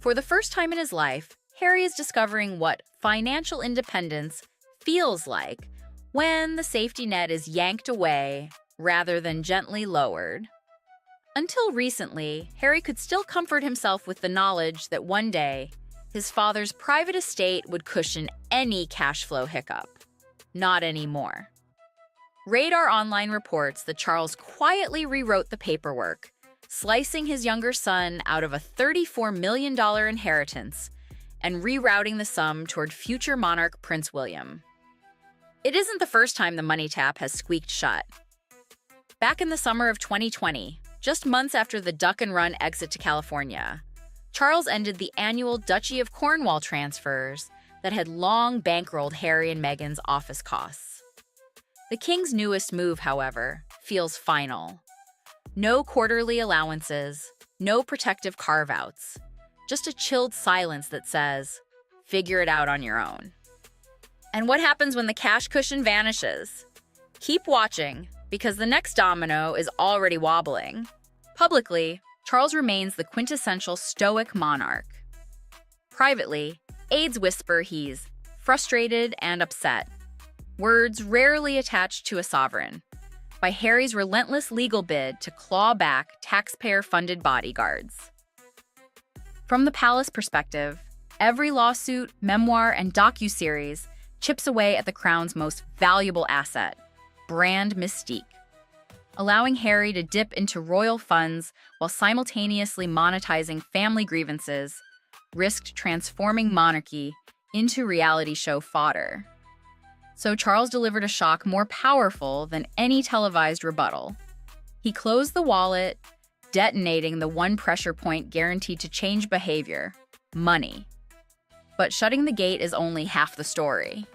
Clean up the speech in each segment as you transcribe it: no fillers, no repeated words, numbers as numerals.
For the first time in his life, Harry is discovering what financial independence feels like when the safety net is yanked away rather than gently lowered. Until recently, Harry could still comfort himself with the knowledge that one day, his father's private estate would cushion any cash flow hiccup. Not anymore. Radar Online reports that Charles quietly rewrote the paperwork, slicing his younger son out of a $34 million inheritance and rerouting the sum toward future monarch Prince William. It isn't the first time the money tap has squeaked shut. Back in the summer of 2020, just months after the duck and run exit to California, Charles ended the annual Duchy of Cornwall transfers that had long bankrolled Harry and Meghan's office costs. The king's newest move, however, feels final. No quarterly allowances, no protective carve-outs, just a chilled silence that says, figure it out on your own. And what happens when the cash cushion vanishes? Keep watching, because the next domino is already wobbling. Publicly, Charles remains the quintessential stoic monarch. Privately, aides whisper he's frustrated and upset, words rarely attached to a sovereign, by Harry's relentless legal bid to claw back taxpayer-funded bodyguards. From the palace perspective, every lawsuit, memoir, and docuseries chips away at the crown's most valuable asset, brand mystique. Allowing Harry to dip into royal funds while simultaneously monetizing family grievances risked transforming monarchy into reality show fodder. So Charles delivered a shock more powerful than any televised rebuttal. He closed the wallet, detonating the one pressure point guaranteed to change behavior: money. But shutting the gate is only half the story.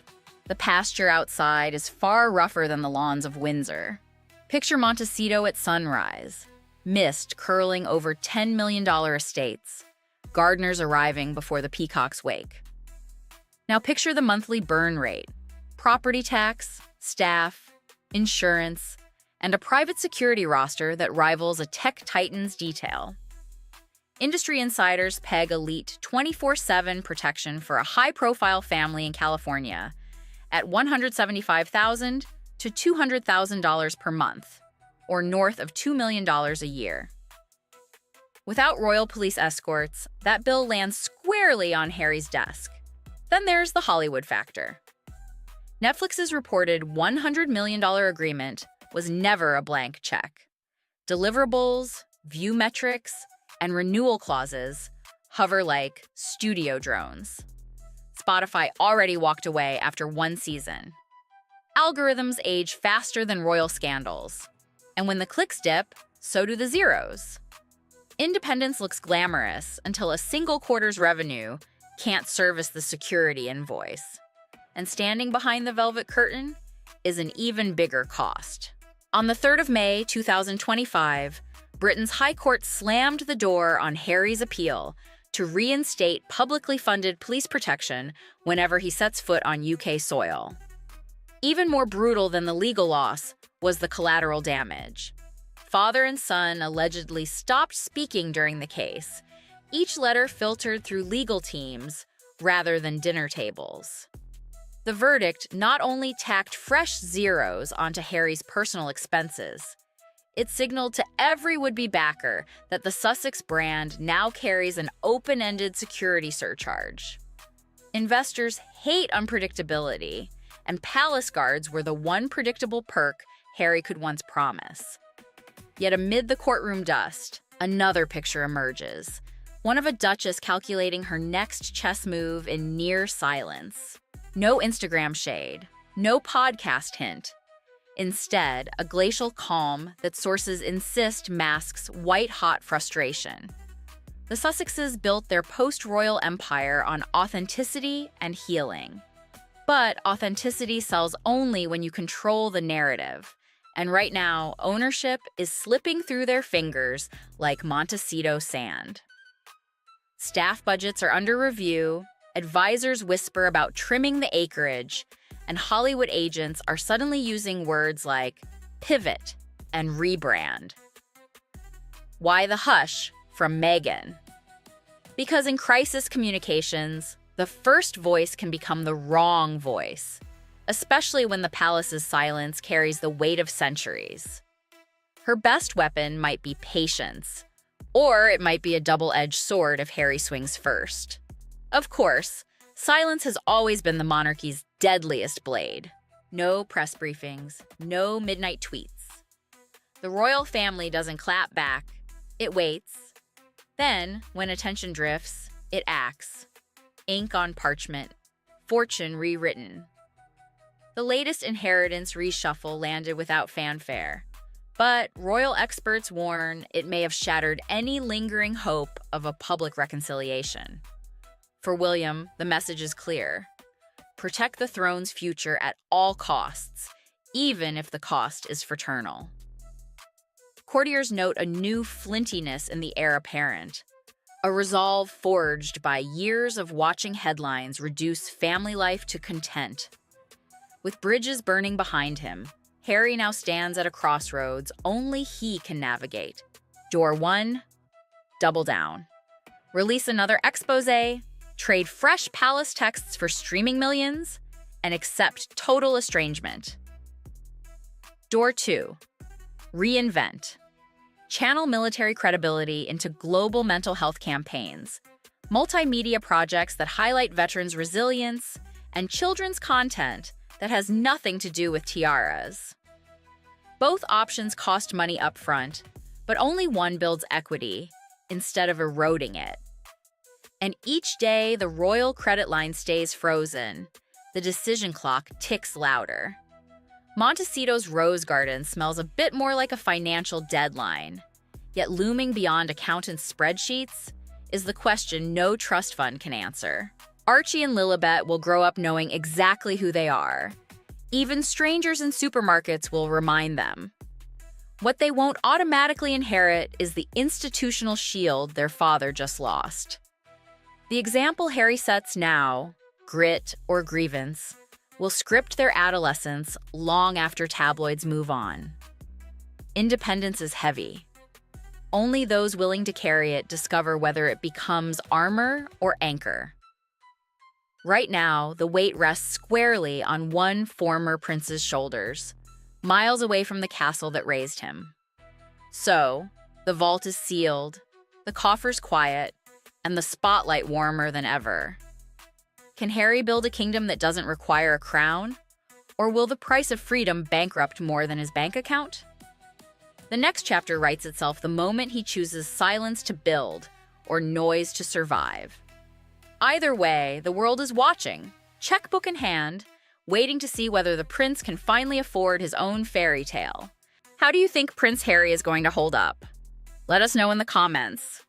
The pasture outside is far rougher than the lawns of Windsor. Picture Montecito at sunrise, mist curling over $10 million estates, gardeners arriving before the peacocks wake. Now picture the monthly burn rate: property tax, staff, insurance, and a private security roster that rivals a tech titan's detail. Industry insiders peg elite 24/7 protection for a high-profile family in California at $175,000 to $200,000 per month, or north of $2 million a year. Without royal police escorts, that bill lands squarely on Harry's desk. Then there's the Hollywood factor. Netflix's reported $100 million agreement was never a blank check. Deliverables, view metrics, and renewal clauses hover like studio drones. Spotify already walked away after one season. Algorithms age faster than royal scandals. And when the clicks dip, so do the zeros. Independence looks glamorous until a single quarter's revenue can't service the security invoice. And standing behind the velvet curtain is an even bigger cost. On the 3rd of May, 2025, Britain's High Court slammed the door on Harry's appeal to reinstate publicly funded police protection whenever he sets foot on UK soil. Even more brutal than the legal loss was the collateral damage. Father and son allegedly stopped speaking during the case, each letter filtered through legal teams rather than dinner tables. The verdict not only tacked fresh zeros onto Harry's personal expenses, it signaled to every would-be backer that the Sussex brand now carries an open-ended security surcharge. Investors hate unpredictability, and palace guards were the one predictable perk Harry could once promise. Yet amid the courtroom dust, another picture emerges, one of a duchess calculating her next chess move in near silence. No Instagram shade, no podcast hint. Instead, a glacial calm that sources insist masks white-hot frustration. The Sussexes built their post-royal empire on authenticity and healing. But authenticity sells only when you control the narrative. And right now, ownership is slipping through their fingers like Montecito sand. Staff budgets are under review, advisors whisper about trimming the acreage, and Hollywood agents are suddenly using words like pivot and rebrand. Why the hush from Meghan? Because in crisis communications, the first voice can become the wrong voice, especially when the palace's silence carries the weight of centuries. Her best weapon might be patience, or it might be a double-edged sword if Harry swings first. Of course, silence has always been the monarchy's deadliest blade. No press briefings, no midnight tweets. The royal family doesn't clap back, it waits. Then, when attention drifts, it acts. Ink on parchment, fortune rewritten. The latest inheritance reshuffle landed without fanfare, but royal experts warn it may have shattered any lingering hope of a public reconciliation. For William, the message is clear. Protect the throne's future at all costs, even if the cost is fraternal. Courtiers note a new flintiness in the heir apparent, a resolve forged by years of watching headlines reduce family life to content. With bridges burning behind him, Harry now stands at a crossroads only he can navigate. Door 1, double down. Release another exposé, trade fresh palace texts for streaming millions, and accept total estrangement. Door 2, reinvent. Channel military credibility into global mental health campaigns, multimedia projects that highlight veterans' resilience, and children's content that has nothing to do with tiaras. Both options cost money upfront, but only one builds equity instead of eroding it. And each day, the royal credit line stays frozen. The decision clock ticks louder. Montecito's Rose Garden smells a bit more like a financial deadline. Yet looming beyond accountants' spreadsheets is the question no trust fund can answer. Archie and Lilibet will grow up knowing exactly who they are. Even strangers in supermarkets will remind them. What they won't automatically inherit is the institutional shield their father just lost. The example Harry sets now, grit or grievance, will script their adolescence long after tabloids move on. Independence is heavy. Only those willing to carry it discover whether it becomes armor or anchor. Right now, the weight rests squarely on one former prince's shoulders, miles away from the castle that raised him. So, the vault is sealed, the coffers quiet, and the spotlight warmer than ever. Can Harry build a kingdom that doesn't require a crown? Or will the price of freedom bankrupt more than his bank account? The next chapter writes itself the moment he chooses silence to build or noise to survive. Either way, the world is watching, checkbook in hand, waiting to see whether the prince can finally afford his own fairy tale. How do you think Prince Harry is going to hold up? Let us know in the comments.